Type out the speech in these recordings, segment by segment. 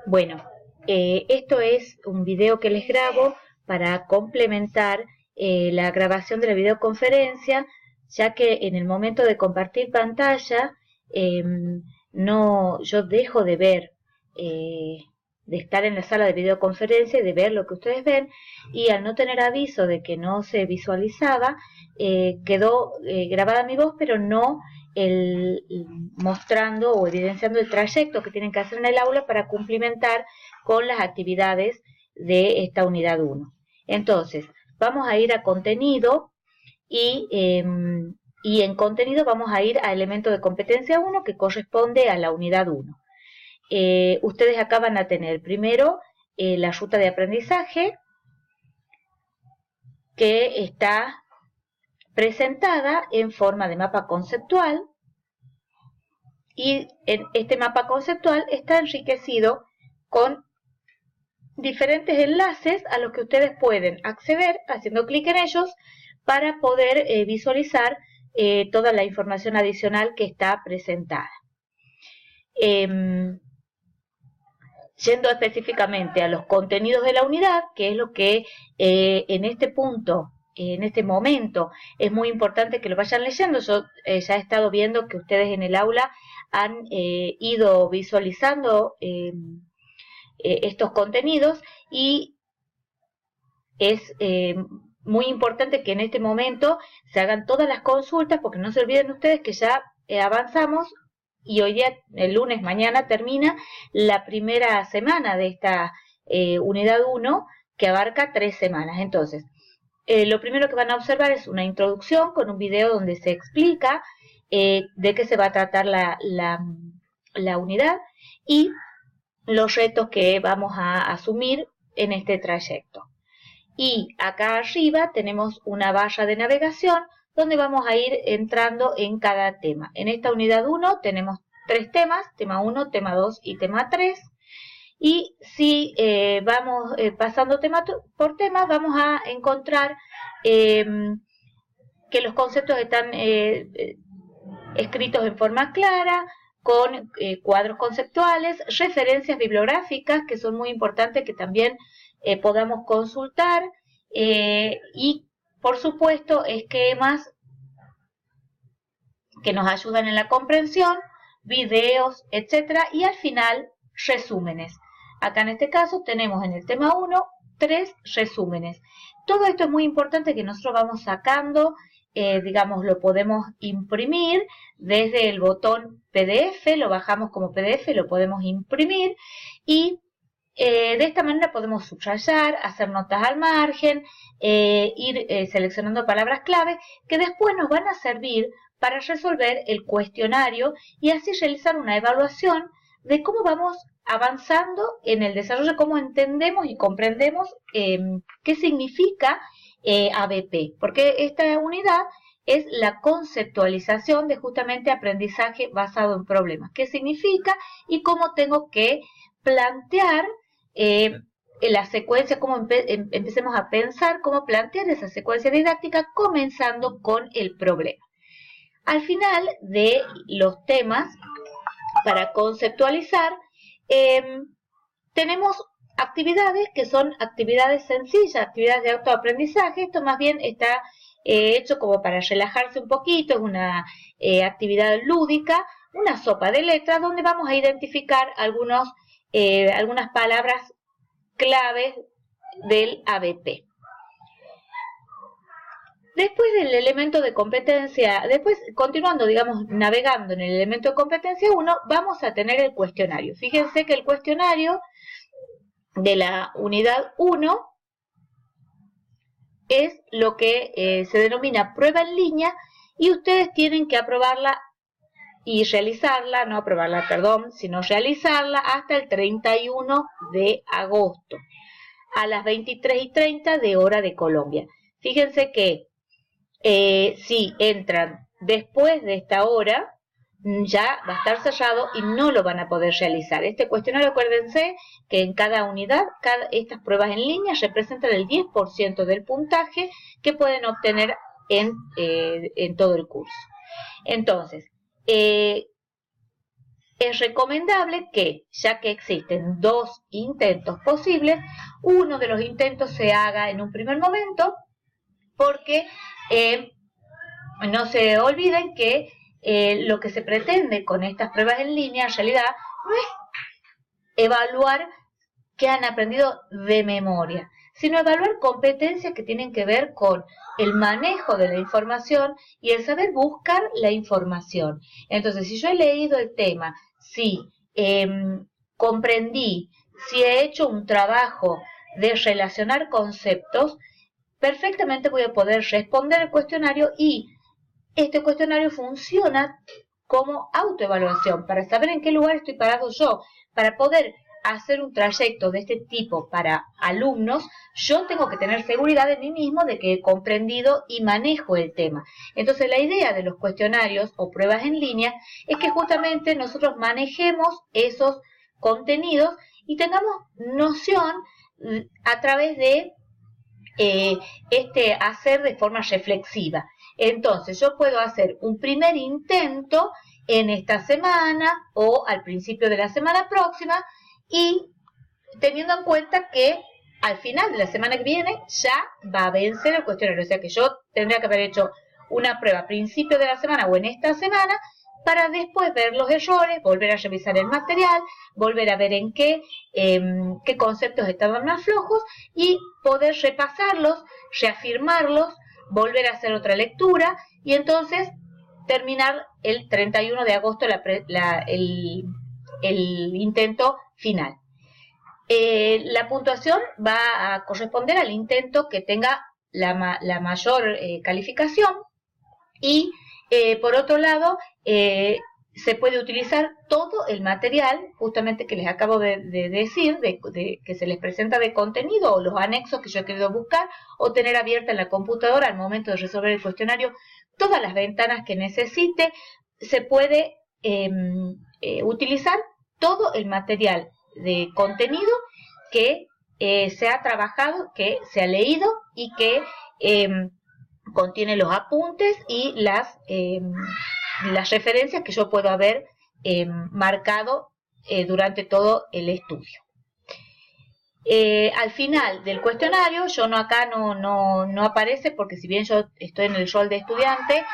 Bueno, esto es un video que les grabo para complementar la grabación de la videoconferencia, ya que en el momento de compartir pantalla, yo dejo de ver, de estar en la sala de videoconferencia y de ver lo que ustedes ven, y al no tener aviso de que no se visualizaba, quedó grabada mi voz, pero no mostrando o evidenciando el trayecto que tienen que hacer en el aula para cumplimentar con las actividades de esta unidad 1. Entonces, vamos a ir a contenido y en contenido vamos a ir a elemento de competencia 1 que corresponde a la unidad 1. Ustedes acá van a tener primero la ruta de aprendizaje, que está presentada en forma de mapa conceptual, y este mapa conceptual está enriquecido con diferentes enlaces a los que ustedes pueden acceder haciendo clic en ellos para poder visualizar toda la información adicional que está presentada. Yendo específicamente a los contenidos de la unidad, que es lo que en este punto, en este momento, es muy importante que lo vayan leyendo. Yo ya he estado viendo que ustedes en el aula han ido visualizando estos contenidos, y es muy importante que en este momento se hagan todas las consultas, porque no se olviden ustedes que ya avanzamos y hoy día, el lunes, mañana termina la primera semana de esta unidad 1, que abarca 3 semanas. Entonces, lo primero que van a observar es una introducción con un video donde se explica de qué se va a tratar la unidad y los retos que vamos a asumir en este trayecto. Y acá arriba tenemos una barra de navegación donde vamos a ir entrando en cada tema. En esta unidad 1 tenemos 3 temas, tema 1, tema 2 y tema 3. Y si vamos pasando tema por tema, vamos a encontrar que los conceptos están escritos en forma clara, con cuadros conceptuales, referencias bibliográficas que son muy importantes que también podamos consultar, y por supuesto esquemas que nos ayudan en la comprensión, videos, etcétera, y al final resúmenes. Acá en este caso tenemos en el tema 1 3 resúmenes. Todo esto es muy importante que nosotros vamos sacando, digamos, lo podemos imprimir desde el botón PDF, lo bajamos como PDF, lo podemos imprimir y de esta manera podemos subrayar, hacer notas al margen, ir seleccionando palabras clave que después nos van a servir para resolver el cuestionario y así realizar una evaluación de cómo vamos avanzando en el desarrollo, cómo entendemos y comprendemos qué significa ABP, porque esta unidad es la conceptualización de justamente aprendizaje basado en problemas, qué significa y cómo tengo que plantear la secuencia, cómo empecemos a pensar cómo plantear esa secuencia didáctica comenzando con el problema. Al final de los temas, para conceptualizar, tenemos actividades que son actividades sencillas, actividades de autoaprendizaje. Esto más bien está hecho como para relajarse un poquito, es una actividad lúdica, una sopa de letras donde vamos a identificar algunas palabras claves del ABP. Después del elemento de competencia, después continuando, digamos, navegando en el elemento de competencia 1, vamos a tener el cuestionario. Fíjense que el cuestionario de la unidad 1 es lo que se denomina prueba en línea y ustedes tienen que aprobarla y realizarla, no aprobarla, perdón, sino realizarla hasta el 31 de agosto a las 23:30 de hora de Colombia. Fíjense que si entran después de esta hora, ya va a estar cerrado y no lo van a poder realizar. Este cuestionario, acuérdense que en cada unidad, estas pruebas en línea representan el 10% del puntaje que pueden obtener en todo el curso. Entonces, es recomendable que, ya que existen 2 intentos posibles, uno de los intentos se haga en un primer momento, porque no se olviden que lo que se pretende con estas pruebas en línea en realidad no es evaluar qué han aprendido de memoria, sino evaluar competencias que tienen que ver con el manejo de la información y el saber buscar la información. Entonces, si yo he leído el tema, si comprendí, si he hecho un trabajo de relacionar conceptos, perfectamente voy a poder responder el cuestionario, y este cuestionario funciona como autoevaluación para saber en qué lugar estoy parado yo. Para poder hacer un trayecto de este tipo para alumnos, yo tengo que tener seguridad de mí mismo de que he comprendido y manejo el tema. Entonces, la idea de los cuestionarios o pruebas en línea es que justamente nosotros manejemos esos contenidos y tengamos noción a través de hacer de forma reflexiva. Entonces, yo puedo hacer un primer intento en esta semana o al principio de la semana próxima, y teniendo en cuenta que al final de la semana que viene ya va a vencer el cuestionario. O sea que yo tendría que haber hecho una prueba a principio de la semana o en esta semana, para después ver los errores, volver a revisar el material, volver a ver en qué conceptos estaban más flojos y poder repasarlos, reafirmarlos, volver a hacer otra lectura y entonces terminar el 31 de agosto el intento final. La puntuación va a corresponder al intento que tenga la mayor calificación, y por otro lado se puede utilizar todo el material justamente que les acabo de decir, que se les presenta de contenido, o los anexos que yo he querido buscar, o tener abierta en la computadora al momento de resolver el cuestionario todas las ventanas que necesite. Se puede utilizar todo el material de contenido que se ha trabajado, que se ha leído y que contiene los apuntes y las referencias que yo puedo haber marcado durante todo el estudio. Al final del cuestionario, acá no aparece, porque si bien yo estoy en el rol de estudiante,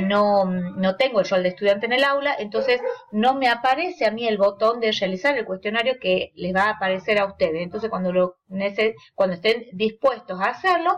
no tengo el rol de estudiante en el aula, entonces no me aparece a mí el botón de realizar el cuestionario que les va a aparecer a ustedes. Entonces cuando estén dispuestos a hacerlo,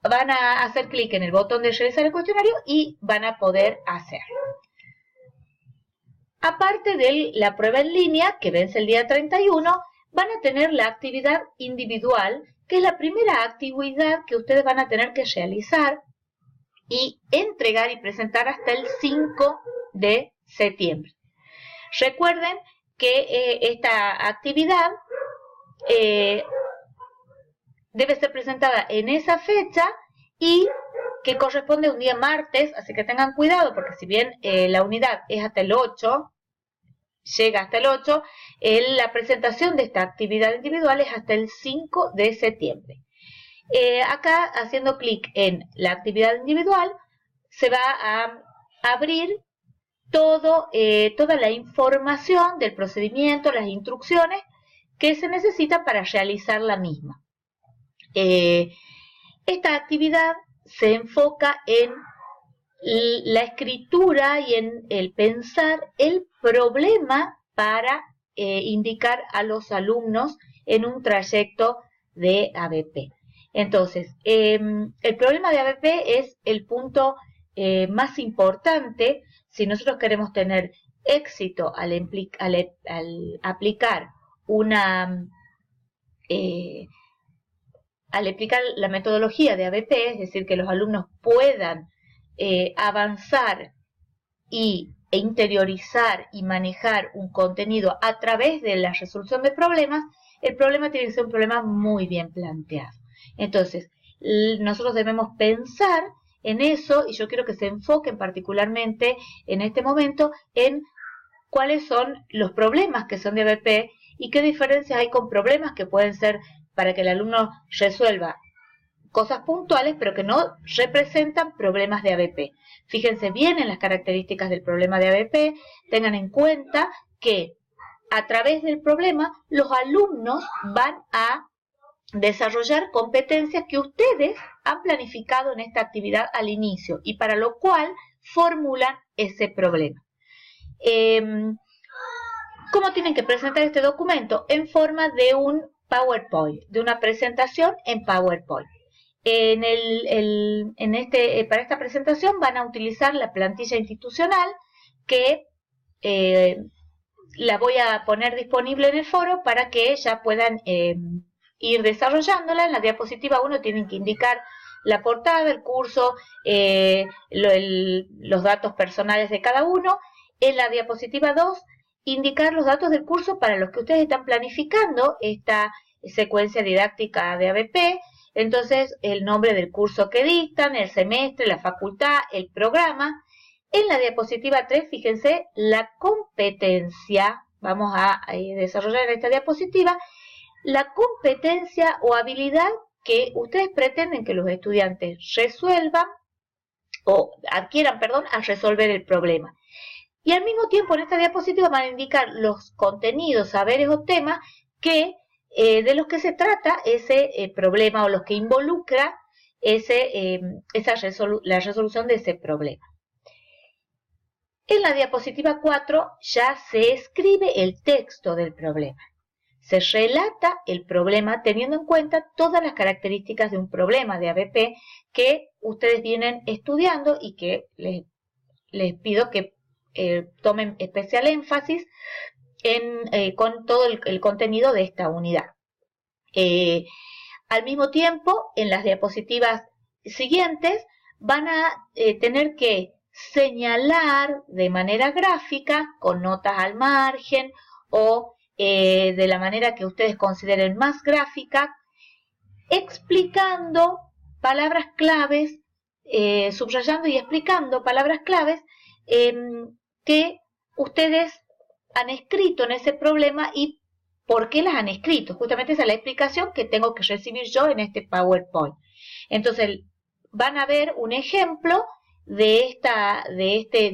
van a hacer clic en el botón de realizar el cuestionario y van a poder hacerlo. Aparte de la prueba en línea, que vence el día 31, van a tener la actividad individual, que es la primera actividad que ustedes van a tener que realizar y entregar y presentar hasta el 5 de septiembre. Recuerden que esta actividad debe ser presentada en esa fecha y que corresponde a un día martes, así que tengan cuidado, porque si bien la unidad es hasta el 8, llega hasta el 8, la presentación de esta actividad individual es hasta el 5 de septiembre. Acá, haciendo clic en la actividad individual, se va a abrir toda la información del procedimiento, las instrucciones que se necesitan para realizar la misma. Esta actividad se enfoca en la escritura y en el pensar el problema para indicar a los alumnos en un trayecto de ABP. Entonces, el problema de ABP es el punto más importante si nosotros queremos tener éxito al aplicar la metodología de ABP, es decir, que los alumnos puedan avanzar e interiorizar y manejar un contenido a través de la resolución de problemas. El problema tiene que ser un problema muy bien planteado. Entonces, nosotros debemos pensar en eso, y yo quiero que se enfoquen particularmente en este momento en cuáles son los problemas que son de ABP y qué diferencias hay con problemas que pueden ser para que el alumno resuelva cosas puntuales, pero que no representan problemas de ABP. Fíjense bien en las características del problema de ABP, tengan en cuenta que a través del problema los alumnos van a desarrollar competencias que ustedes han planificado en esta actividad al inicio y para lo cual formulan ese problema. ¿Cómo tienen que presentar este documento? En forma de un PowerPoint, de una presentación en PowerPoint. Para esta presentación van a utilizar la plantilla institucional que la voy a poner disponible en el foro para que ya puedan ir desarrollándola. En la diapositiva 1 tienen que indicar la portada, el curso, los datos personales de cada uno. En la diapositiva 2, indicar los datos del curso para los que ustedes están planificando esta secuencia didáctica de ABP. Entonces, el nombre del curso que dictan, el semestre, la facultad, el programa. En la diapositiva 3, fíjense, la competencia, vamos a desarrollar en esta diapositiva, la competencia o habilidad que ustedes pretenden que los estudiantes resuelvan o adquieran, a resolver el problema. Y al mismo tiempo en esta diapositiva van a indicar los contenidos, saberes o temas que, de los que se trata ese problema o los que involucra la resolución de ese problema. En la diapositiva 4 ya se escribe el texto del problema. Se relata el problema teniendo en cuenta todas las características de un problema de ABP que ustedes vienen estudiando y que les pido que tomen especial énfasis con todo el contenido de esta unidad. Al mismo tiempo, en las diapositivas siguientes van a tener que señalar de manera gráfica, con notas al margen o de la manera que ustedes consideren más gráfica, explicando palabras claves, subrayando y explicando palabras claves que ustedes han escrito en ese problema y por qué las han escrito. Justamente esa es la explicación que tengo que recibir yo en este PowerPoint. Entonces, van a ver un ejemplo de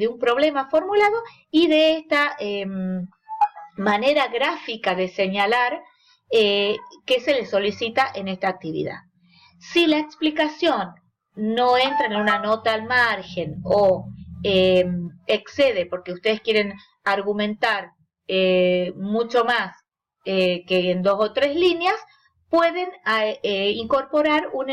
un problema formulado y de esta manera gráfica de señalar que se les solicita en esta actividad. Si la explicación no entra en una nota al margen o excede porque ustedes quieren argumentar mucho más que en 2 o 3 líneas, pueden incorporar un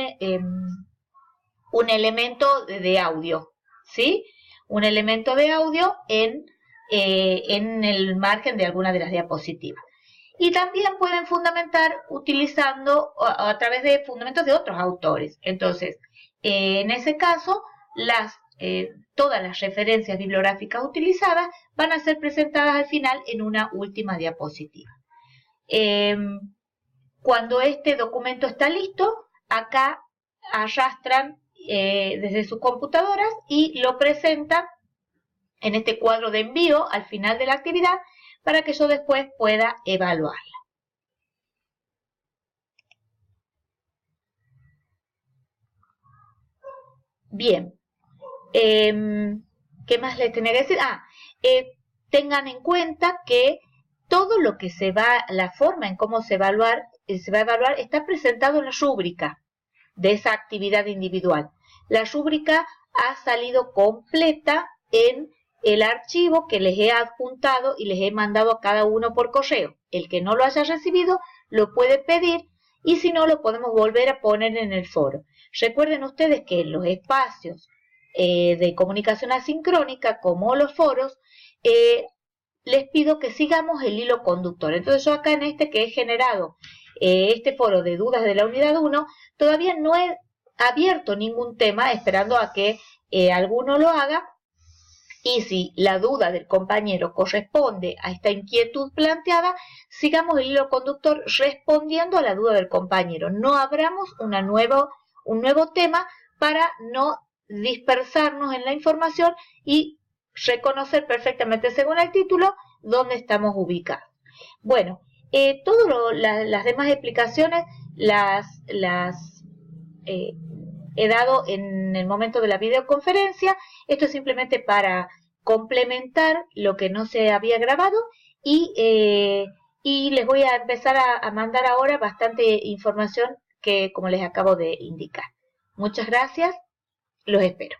elemento de audio, ¿sí? Un elemento de audio en el margen de alguna de las diapositivas. Y también pueden fundamentar utilizando a través de fundamentos de otros autores. Entonces, en ese caso, todas las referencias bibliográficas utilizadas van a ser presentadas al final en una última diapositiva. Cuando este documento está listo, acá arrastran desde sus computadoras y lo presentan en este cuadro de envío al final de la actividad para que yo después pueda evaluarla. Bien, ¿qué más les tenía que decir? Tengan en cuenta que todo lo que la forma en cómo se va a evaluar está presentado en la rúbrica de esa actividad individual. La rúbrica ha salido completa en el archivo que les he adjuntado y les he mandado a cada uno por correo. El que no lo haya recibido lo puede pedir y si no lo podemos volver a poner en el foro. Recuerden ustedes que en los espacios de comunicación asincrónica como los foros les pido que sigamos el hilo conductor. Entonces yo acá en este que he generado este foro de dudas de la unidad 1 todavía no he abierto ningún tema esperando a que alguno lo haga. Y si la duda del compañero corresponde a esta inquietud planteada, sigamos el hilo conductor respondiendo a la duda del compañero. No abramos un nuevo tema para no dispersarnos en la información y reconocer perfectamente según el título dónde estamos ubicados. Bueno, todas las demás explicaciones las he dado en el momento de la videoconferencia. Esto es simplemente para complementar lo que no se había grabado y les voy a empezar a mandar ahora bastante información que como les acabo de indicar. Muchas gracias, los espero.